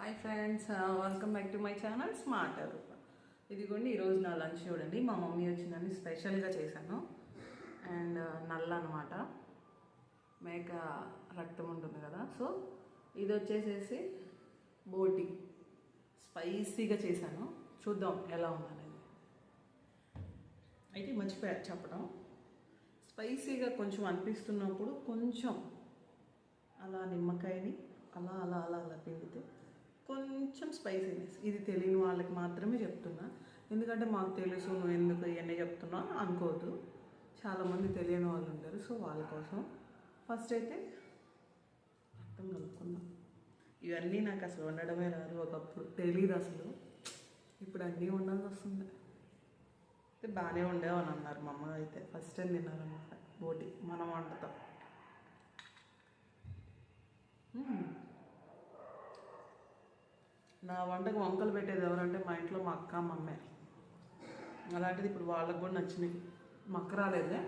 Hi friends, welcome back to my channel smart Rupa. ఇదిగోండి ఈరోజు నా లంచ్ చూడండి. మా మమ్మీ వచ్చిందని స్పెషల్గా చేశాను. అండ్ నల్ల అనమాట, మేక రక్తం ఉంటుంది కదా. సో ఇది వచ్చేసేసి బోటి స్పైసీగా చేశాను. చూద్దాం ఎలా ఉందనేది. అయితే మర్చిపోయా చెప్పడం, స్పైసీగా కొంచెం అనిపిస్తున్నప్పుడు కొంచెం అలా నిమ్మకాయని అలా అలా అలా అలా పిండితే కొంచెం స్పైసీనెస్. ఇది తెలియని వాళ్ళకి మాత్రమే చెప్తున్నా, ఎందుకంటే మాకు తెలుసు నువ్వు ఎందుకు ఇవన్నీ చెప్తున్నావు అనుకోవద్దు. చాలామంది తెలియని వాళ్ళు ఉంటారు. సో వాళ్ళ కోసం ఫస్ట్ అయితే రక్తం కలుపుకుందాం. ఇవన్నీ నాకు అసలు వండడమే రాదు, ఒకప్పుడు తెలియదు అసలు. ఇప్పుడు అన్నీ వండాల్సి వస్తుంది. అయితే బాగానే ఉండేవని అన్నారు మా అమ్మ. అయితే ఫస్ట్ టైం తిన్నారన్నమాట బోటి మనం వండుతాం. నా వంటకు వంకలు పెట్టేది ఎవరంటే మా ఇంట్లో మా అక్క మమ్మే. అలాంటిది ఇప్పుడు వాళ్ళకు కూడా నచ్చినాయి. మా అక్క రాలేదే,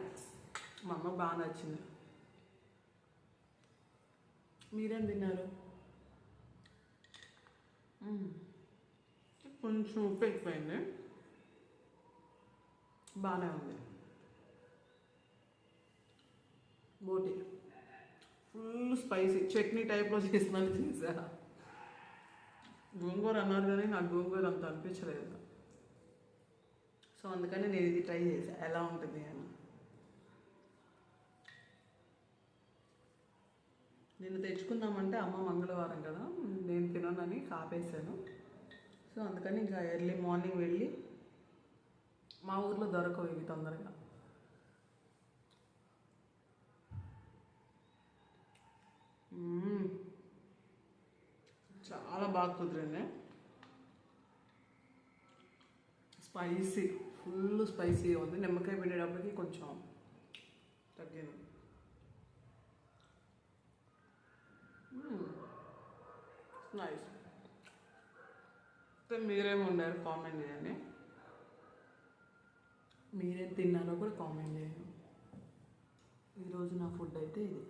మా అమ్మ బాగా నచ్చింది. మీరేం తిన్నారు? కొంచెం ఉప్పు ఎక్కువైంది, బాగానే ఉంది. బోటి ఫుల్ స్పైసీ చట్నీ టైప్లో చేసినట్టు చేసా. గోంగూర అన్నారు కానీ నాకు గోంగూర అంత అనిపించలేదు. సో అందుకని నేను ఇది ట్రై చేశాను ఎలా ఉంటుంది అని. నేను తెచ్చుకుందామంటే అమ్మ మంగళవారం కదా, నేను తిననని కాపేశాను. సో అందుకని ఇంకా ఎర్లీ మార్నింగ్ వెళ్ళి, మా ఊర్లో దొరకవు ఇవి తొందరగా. చాలా బాగా కుదిరింది. స్పైసీ, ఫుల్ స్పైసీ ఉంది. నిమ్మకాయ పిండేటప్పటికి కొంచెం తగ్గింది. నైస్. మీరేమి ఉండారు కామెంట్ చేయండి. మీరేం తిన్నారో కూడా కామెంట్ చేయండి. ఈరోజు నా ఫుడ్ అయితే ఇది.